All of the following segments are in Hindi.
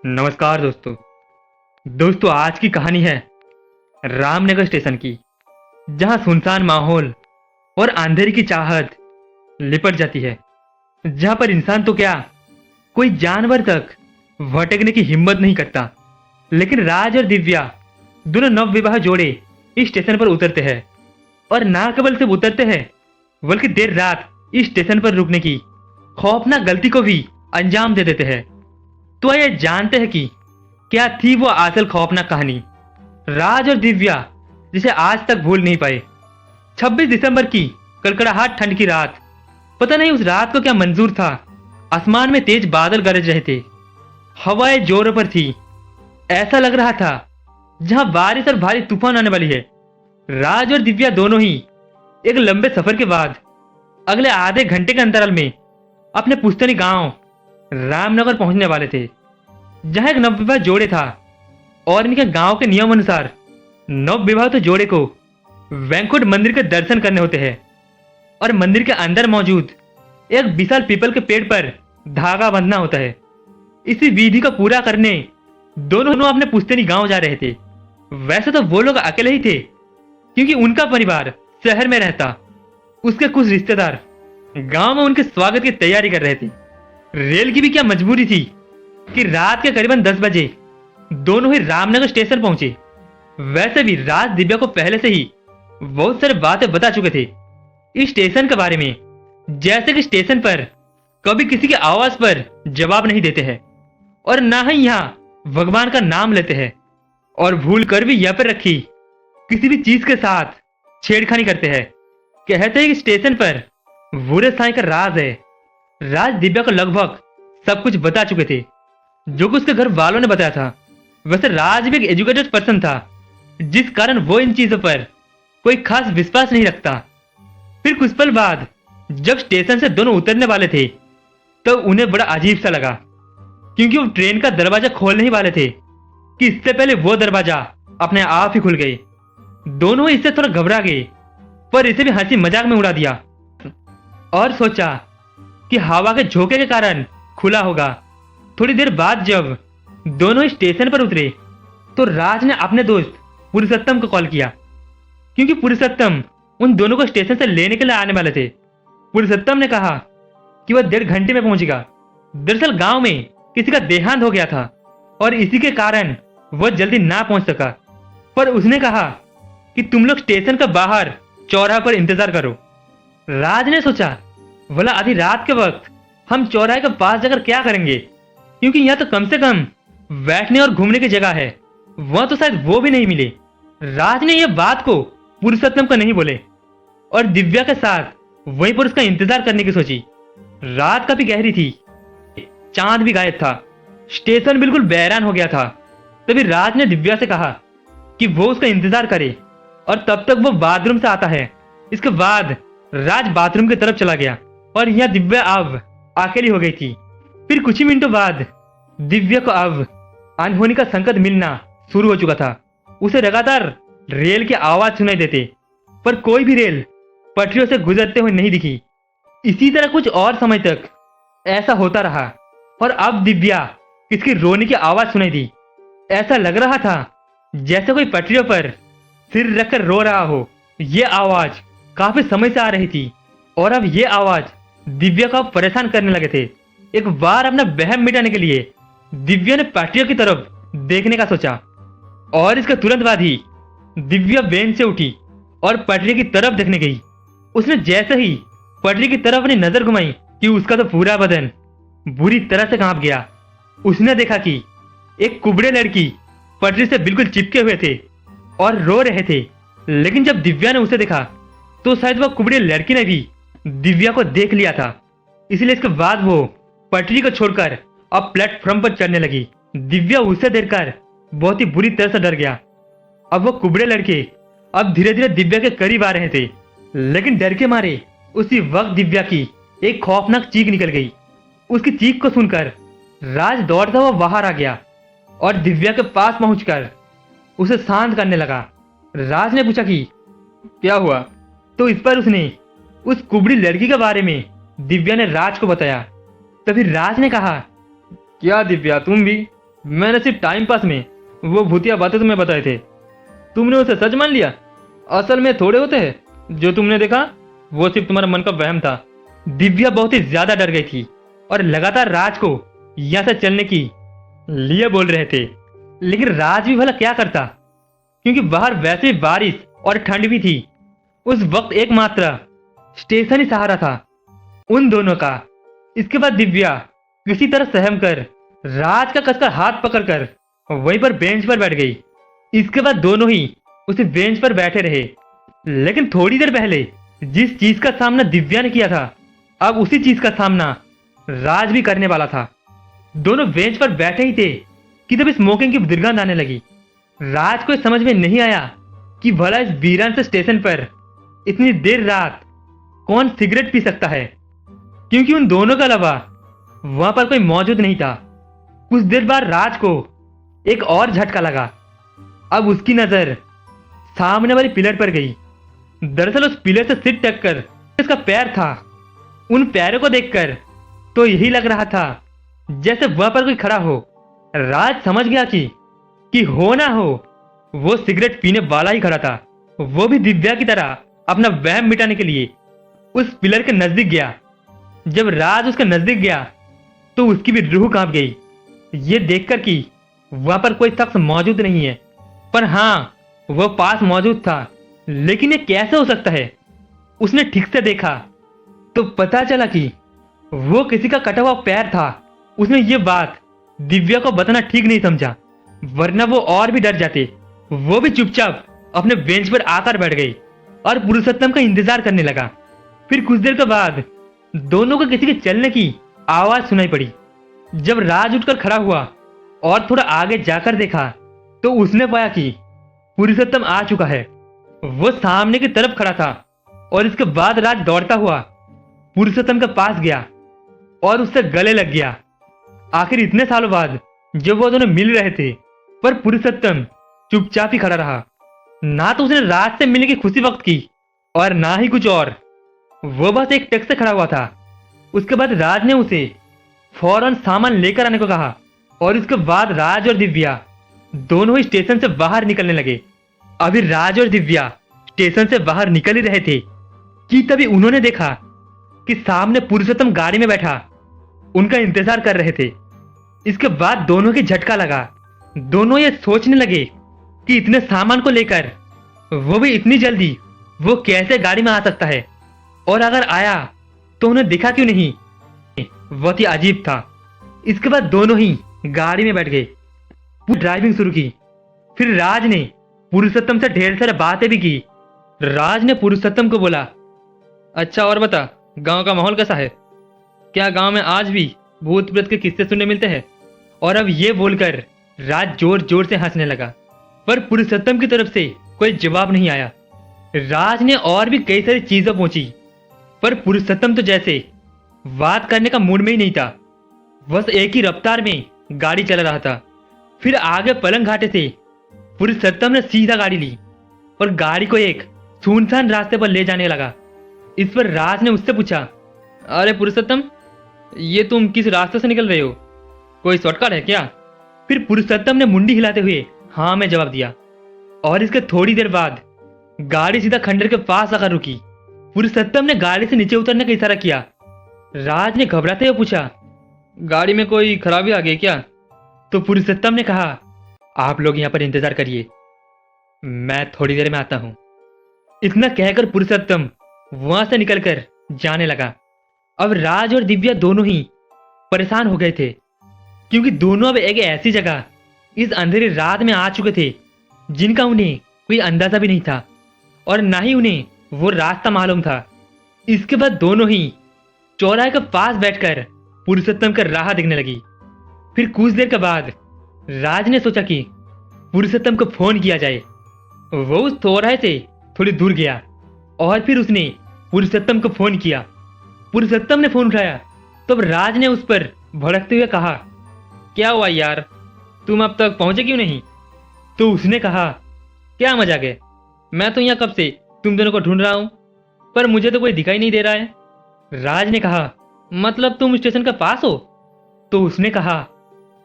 नमस्कार दोस्तों। आज की कहानी है रामनगर स्टेशन की, जहां सुनसान माहौल और अंधेरे की चाहत लिपट जाती है। जहां पर इंसान तो क्या, कोई जानवर तक भटकने की हिम्मत नहीं करता। लेकिन राज और दिव्या दोनों नवविवाह जोड़े इस स्टेशन पर उतरते हैं, और ना केवल सिर्फ उतरते हैं बल्कि देर रात इस स्टेशन पर रुकने की खौफनाक गलती को भी अंजाम दे देते हैं। तो ये जानते हैं कि क्या थी वो असल खौफनाक कहानी, राज और दिव्या जिसे आज तक भूल नहीं पाए। 26 दिसंबर की कड़कड़ाहट ठंड की रात। पता नहीं उस रात को क्या मंजूर था। आसमान में तेज बादल गरज रहे थे, हवाएं जोरों पर थी। ऐसा लग रहा था जहां बारिश और भारी तूफान आने वाली है। राज और दिव्या दोनों ही एक लंबे सफर के बाद अगले आधे घंटे के अंतराल में अपने पुश्तैनी गांव रामनगर पहुंचने वाले थे, जहां एक नवविवाह जोड़े था। और इनके गांव के नियम अनुसार नवविवाह तो जोड़े को वैकुंठ मंदिर के दर्शन करने होते हैं, और मंदिर के अंदर मौजूद एक विशाल पीपल के पेड़ पर धागा बांधना होता है। इसी विधि को पूरा करने दोनों अपने पुश्तैनी गांव जा रहे थे। वैसे तो वो लोग अकेले ही थे, क्योंकि उनका परिवार शहर में रहता। उसके कुछ रिश्तेदार गांव में उनके स्वागत की तैयारी कर रहे थे। रेल की भी क्या मजबूरी थी कि रात के करीबन 10 बजे दोनों ही रामनगर स्टेशन पहुंचे। वैसे भी राज दिव्या को पहले से ही बहुत सारी बातें बता चुके थे इस स्टेशन के बारे में, जैसे कि स्टेशन पर कभी किसी की आवाज पर जवाब नहीं देते हैं, और ना ही यहाँ भगवान का नाम लेते हैं, और भूल कर भी यहाँ पर रखी किसी भी चीज के साथ छेड़खानी करते हैं। कहते हैं कि स्टेशन पर बुरे साई का राज है। राज दिव्या को लगभग सब कुछ बता चुके थे जो कि उसके घर वालों ने बताया था। वैसे राज भी एक एजुकेटेड पर्सन था, जिस कारण वो इन चीजों पर कोई खास विश्वास नहीं रखता। फिर कुछ पल बाद जब स्टेशन से दोनों उतरने वाले थे, तो उन्हें बड़ा अजीब सा लगा, क्योंकि वो ट्रेन का दरवाजा खोलने ही वाले थे कि इससे पहले वो दरवाजा अपने आप ही खुल गए। दोनों इससे थोड़ा घबरा गए, पर इसे भी हंसी मजाक में उड़ा दिया और सोचा कि हवा के झोंके के कारण खुला होगा। थोड़ी देर बाद जब दोनों स्टेशन पर उतरे, तो राज ने अपने दोस्त पुरुषोत्तम को कॉल किया, क्योंकि पुरुषोत्तम उन दोनों को स्टेशन से लेने के लिए आने वाले थे। पुरुषोत्तम ने कहा कि वह 1.5 घंटे में पहुंचेगा। दरअसल गांव में किसी का देहांत हो गया था, और इसी के कारण वह जल्दी ना पहुंच सका। पर उसने कहा कि तुम लोग स्टेशन के बाहर चौराहे पर इंतजार करो। राज ने सोचा, भला आधी रात के वक्त हम चौराहे के पास जाकर क्या करेंगे, क्योंकि यहाँ तो कम से कम बैठने और घूमने की जगह है। वह तो शायद वो भी नहीं मिले। राज ने यह बात को पुरुषोत्तम को नहीं बोले, और दिव्या के साथ वहीं पर उसका इंतजार करने की सोची। रात काफी गहरी थी, चांद भी गायब था, स्टेशन बिल्कुल बैरान हो गया था। तभी राज ने दिव्या से कहा कि वो उसका इंतजार करे, और तब तक वो बाथरूम से आता है। इसके बाद राज बाथरूम की तरफ चला गया, और यहाँ दिव्या अब अकेली हो गई थी। फिर कुछ ही मिनटों बाद दिव्या को अब अनहोनी का संकेत मिलना शुरू हो चुका था। उसे लगातार रेल की आवाज सुनाई देते, पर कोई भी रेल पटरियों से गुजरते हुए नहीं दिखी। इसी तरह कुछ और समय तक ऐसा होता रहा, और अब दिव्या किसकी रोने की आवाज सुनाई दी। ऐसा लग रहा था जैसे कोई पटरियों पर सिर रखकर रो रहा हो। ये आवाज काफी समय से आ रही थी, और अब ये आवाज दिव्या को परेशान करने लगे थे। एक बार अपना वहम मिटाने के लिए दिव्या ने पटरियों की तरफ देखने का सोचा, और इसके तुरंत बाद ही दिव्या बेंच से उठी और पटरी की तरफ देखने गई। उसने जैसे ही पटरी की तरफ अपनी नजर घुमाई कि उसका तो पूरा बदन बुरी तरह से कांप गया। उसने देखा कि एक कुबड़े लड़की पटरी से बिल्कुल चिपके हुए थे और रो रहे थे। लेकिन जब दिव्या ने उसे देखा, तो शायद वह कुबड़े लड़की ने भी दिव्या को देख लिया था, इसलिए इसके बाद वो पटरी को छोड़कर अब प्लेटफॉर्म पर चढ़ने लगी। दिव्या उसे देखकर बहुत ही बुरी तरह से डर गया। अब वो कुबड़े लड़के अब धीरे धीरे दिव्या के करीब आ रहे थे, लेकिन डर के मारे उसी वक्त दिव्या की एक खौफनाक चीख निकल गई। उसकी चीख को सुनकर राज दौड़ता हुआ बाहर आ गया, और दिव्या के पास पहुंचकर उसे शांत करने लगा। राज ने पूछा कि क्या हुआ, तो इस पर उसने उस कुबड़ी लड़की के बारे में दिव्या ने राज को बताया। तभी राज ने कहा, क्या दिव्या तुम भी? मैंने सिर्फ टाइम पास में वो भूतिया बातें तुम्हें बताए थे, तुमने उसे सच मान लिया। असल में थोड़े होते हैं जो तुमने देखा वो सिर्फ तुम्हारा मन का वहम था। दिव्या बहुत ही ज्यादा डर गई थी और लगातार राज को यहाँ से चलने की लिए बोल रहे थे, लेकिन राज भी भला क्या करता, क्योंकि बाहर वैसे ही बारिश और ठंड भी थी। उस वक्त एकमात्र स्टेशन ही सहारा था उन दोनों का। इसके बाद दिव्या किसी तरह सहम कर राज का कसकर हाथ पकड़कर वहीं पर बेंच पर बैठ गई। इसके बाद दोनों ही उसी बेंच पर बैठे रहे, लेकिन थोड़ी देर पहले जिस चीज का सामना दिव्या ने किया था, अब उसी चीज का सामना राज भी करने वाला था। दोनों बेंच पर बैठे ही थे कि तब स्मोकिंग की दुर्गंध आने लगी। राज को समझ में नहीं आया कि भला इस वीरान से स्टेशन पर इतनी देर रात कौन सिगरेट पी सकता है, क्योंकि उन दोनों के अलावा वहां पर कोई मौजूद नहीं था। कुछ देर बाद राज को एक और झटका लगा। अब उसकी नजर सामने वाली पिलर पर गई। दरअसल उस पिलर से सिर टककर इसका पैर था। उन पैरों को देखकर तो यही लग रहा था जैसे वहां पर कोई खड़ा हो। राज समझ गया कि हो ना हो वो सिगरेट पीने वाला ही खड़ा था, वो भी दिव्या की तरह अपना वहम मिटाने के लिए उस पिलर के नजदीक गया। जब राज उसके नजदीक गया तो उसकी भी रूह कांप गई, ये देखकर कि वहां पर कोई शख्स मौजूद नहीं है। पर हाँ, वो पास मौजूद था, लेकिन ये कैसे हो सकता है। उसने ठीक से देखा तो पता चला कि वो किसी का कटा हुआ पैर था। उसने ये बात दिव्या को बताना ठीक नहीं समझा, वरना वो और भी डर जाते। वो भी चुपचाप अपने बेंच पर आकर बैठ गई और पुरुषोत्तम का इंतजार करने लगा। फिर कुछ देर के बाद दोनों को किसी के चलने की आवाज सुनाई पड़ी। जब राज उठकर खड़ा हुआ और थोड़ा आगे जाकर देखा तो उसने पाया कि पुरुषोत्तम आ चुका है। वो सामने की तरफ खड़ा था और इसके बाद राज दौड़ता हुआ पुरुषोत्तम के पास गया और उससे गले लग गया। आखिर इतने सालों बाद जब वो दोनों मिल रहे थे, पर पुरुषोत्तम चुपचाप ही खड़ा रहा। ना तो उसने राज से मिलने की खुशी वक्त की और ना ही कुछ और। वो बस एक टक से खड़ा हुआ था। उसके बाद राज ने उसे फौरन सामान लेकर आने को कहा और उसके बाद राज और दिव्या दोनों ही स्टेशन से बाहर निकलने लगे। अभी राज और दिव्या स्टेशन से बाहर निकल ही रहे थे कि तभी उन्होंने देखा कि सामने पुरुषोत्तम गाड़ी में बैठा उनका इंतजार कर रहे थे। इसके बाद दोनों की झटका लगा। दोनों ये सोचने लगे कि इतने सामान को लेकर वो भी इतनी जल्दी वो कैसे गाड़ी में आ सकता है, और अगर आया तो उन्हें दिखा क्यों नहीं। बहुत ही अजीब था। इसके बाद दोनों ही गाड़ी में बैठ गए, ड्राइविंग शुरू की। फिर राज ने पुरुषोत्तम से ढेर सारी बातें भी की। राज ने पुरुषोत्तम को बोला, अच्छा और बता, गांव का माहौल कैसा है? क्या गांव में आज भी भूत प्रेत के किस्से सुनने मिलते हैं? और अब ये बोलकर राज जोर जोर से हंसने लगा, पर पुरुषोत्तम की तरफ से कोई जवाब नहीं आया। राज ने और भी कई सारी चीजें पूछी, पर पुरुषोत्तम तो जैसे बात करने का मूड में ही नहीं था। बस एक ही रफ्तार में गाड़ी चला रहा था। फिर आगे पलंग घाटे से पुरुषोत्तम ने सीधा गाड़ी ली और गाड़ी को एक सुनसान रास्ते पर ले जाने लगा। इस पर राज ने उससे पूछा, अरे पुरुषोत्तम, ये तुम किस रास्ते से निकल रहे हो? कोई शॉर्टकट है क्या? फिर पुरुषोत्तम ने मुंडी हिलाते हुए हाँ में जवाब दिया, और इसके थोड़ी देर बाद गाड़ी सीधा खंडर के पास आकर रुकी। पुरुषोत्तम ने गाड़ी से नीचे उतरने का इशारा किया। राज ने घबराते हुए पूछा, गाड़ी में कोई खराबी आ गई क्या? तो पुरुषोत्तम ने कहा, आप लोग यहाँ पर इंतजार करिए, मैं थोड़ी देर में आता हूं। इतना कहकर पुरुषोत्तम वहां से निकलकर जाने लगा। अब राज और दिव्या दोनों ही परेशान हो गए थे, क्योंकि दोनों अब एक ऐसी जगह इस अंधेरी रात में आ चुके थे जिनका उन्हें कोई अंदाजा भी नहीं था, और ना ही उन्हें वो रास्ता मालूम था। इसके बाद दोनों ही चौराहे के पास बैठकर पुरुषोत्तम का राह देखने लगी। फिर कुछ देर के बाद राज ने सोचा कि पुरुषोत्तम को फोन किया जाए। वो उस चौराहे से थोड़ी दूर गया और फिर उसने पुरुषोत्तम को फोन किया। पुरुषोत्तम ने फोन उठाया तब राज ने उस पर भड़कते हुए कहा, क्या हुआ यार, तुम अब तक पहुंचे क्यों नहीं? तो उसने कहा, क्या मजाक है, मैं तो यहाँ कब से तुम दोनों को ढूंढ रहा हूं, पर मुझे तो कोई दिखाई नहीं दे रहा है। राज ने कहा, मतलब तुम स्टेशन के पास हो? तो उसने कहा,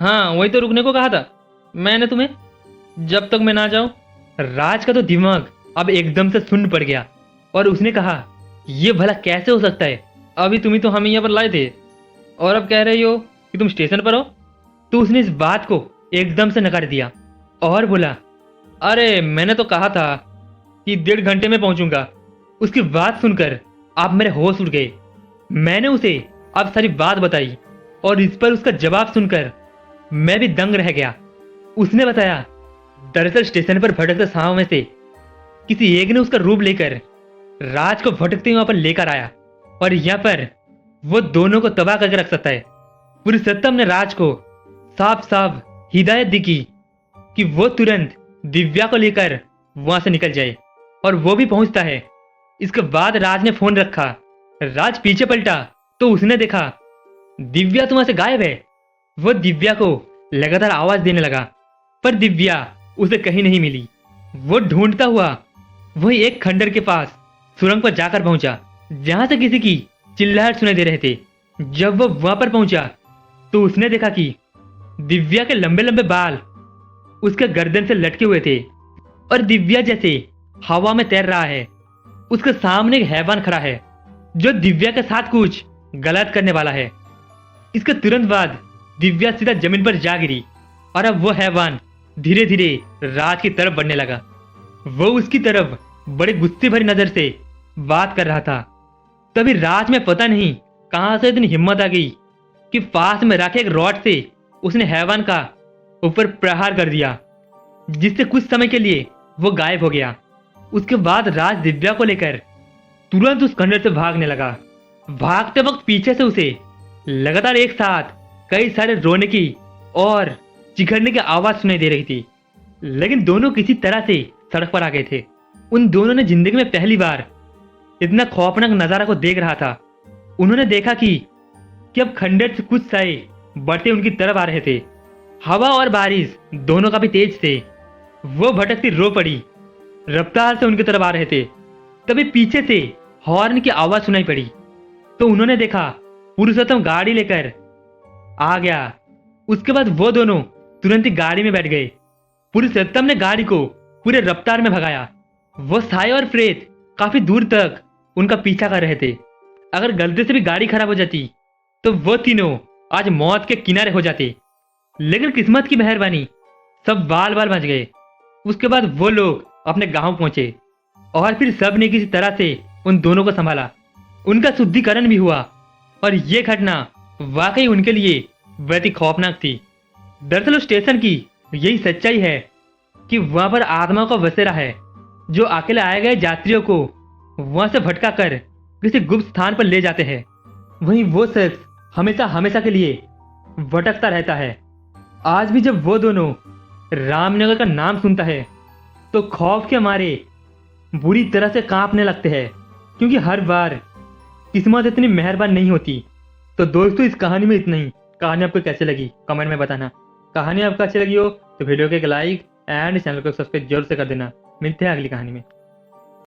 हाँ वही तो रुकने को कहा था मैंने तुम्हें, जब तक मैं ना जाऊं। राज का तो दिमाग अब एकदम से सुन्न पड़ गया और उसने कहा, ये भला कैसे हो सकता है? अभी तुम ही तो हमें यहाँ पर लाए थे और अब कह रही हो कि तुम स्टेशन पर हो। तो उसने इस बात को एकदम से नकार दिया और बोला, अरे मैंने तो कहा था कि 1.5 घंटे में पहुंचूंगा। उसकी बात सुनकर आप मेरे होश उड़ गए। मैंने उसे अब सारी बात बताई और इस पर उसका जवाब सुनकर मैं भी दंग रह गया। उसने बताया, दरअसल स्टेशन पर भटकते सांव में से किसी एक ने उसका रूप लेकर राज को भटकते वहां पर लेकर आया और यहाँ पर वो दोनों को तबाह करके रख सकता है। पुरुषोत्तम ने राज को साफ साफ हिदायत दी कि वो तुरंत दिव्या को लेकर वहां से निकल जाए और वो भी पहुंचता है। इसके बाद राज ने फोन रखा। राज पीछे पलटा तो उसने देखा दिव्या तो वहां से गायब है। वो दिव्या को लगातार आवाज देने लगा पर दिव्या उसे कहीं नहीं मिली। वो ढूंढता हुआ वही एक खंडर के पास सुरंग पर जाकर पहुंचा जहां से किसी की चिल्लाहट सुनाई दे रहे थे। जब वो वहां पर पहुंचा तो उसने देखा कि दिव्या के लंबे लंबे बाल उसके गर्दन से लटके हुए थे और दिव्या जैसे हवा में तैर रहा है। उसके सामने एक हैवान खड़ा है जो दिव्या के साथ कुछ गलत करने वाला है। इसके तुरंत बाद दिव्या सीधा जमीन पर जा गिरी और अब वो हैवान धीरे धीरे राज की तरफ बढ़ने लगा। वो उसकी तरफ बड़े गुस्से भरी नजर से बात कर रहा था। तभी राज में पता नहीं कहां से इतनी हिम्मत आ गई कि पास में रखे एक रॉड से उसने हैवान का ऊपर प्रहार कर दिया, जिससे कुछ समय के लिए वो गायब हो गया। उसके बाद राज दिव्या को लेकर तुरंत उस खंडर से भागने लगा। भागते वक्त पीछे से उसे लगातार एक साथ कई सारे रोने की और चिखड़ने की आवाज सुनाई दे रही थी। लेकिन दोनों किसी तरह से सड़क पर आ गए थे। उन दोनों ने जिंदगी में पहली बार इतना खौफनाक नजारा को देख रहा था। उन्होंने देखा कि अब खंडर से कुछ साए बढ़ते उनकी तरफ आ रहे थे। हवा और बारिश दोनों काफी तेज थे। वो भटकती रो पड़ी, रफ्तार से उनकी तरफ आ रहे थे। तभी पीछे से हॉर्न की आवाज सुनाई पड़ी तो उन्होंने देखा पुरुषोत्तम गाड़ी लेकर आ गया। उसके बाद वो दोनों तुरंत ही गाड़ी में बैठ गए। पुरुषोत्तम ने गाड़ी को पूरे रफ्तार में भगाया। वो साए और प्रेत काफी दूर तक उनका पीछा कर रहे थे। अगर गलती से भी गाड़ी खराब हो जाती तो वो तीनों आज मौत के किनारे हो जाते। लेकिन किस्मत की मेहरबानी सब बाल बाल बच गए। उसके बाद वो लोग अपने गांव पहुंचे और फिर सब ने किसी तरह से उन दोनों को संभाला। उनका शुद्धिकरण भी हुआ और ये घटना वाकई उनके लिए बहुत ही खौफनाक थी। दरअसल उस स्टेशन की यही सच्चाई है कि वहां पर आत्मा का बसेरा है जो अकेले आए गए यात्रियों को वहां से भटका कर किसी गुप्त स्थान पर ले जाते हैं। वहीं वो शख्स हमेशा हमेशा के लिए भटकता रहता है। आज भी जब वो दोनों रामनगर का नाम सुनता है तो खौफ के मारे बुरी तरह से कांपने लगते हैं, क्योंकि हर बार किस्मत इतनी मेहरबान नहीं होती। तो दोस्तों इस कहानी में इतना ही। कहानी आपको कैसे लगी कमेंट में बताना। कहानी आपको अच्छी लगी हो तो वीडियो को एक लाइक एंड चैनल को सब्सक्राइब जरूर से कर देना। मिलते हैं अगली कहानी में।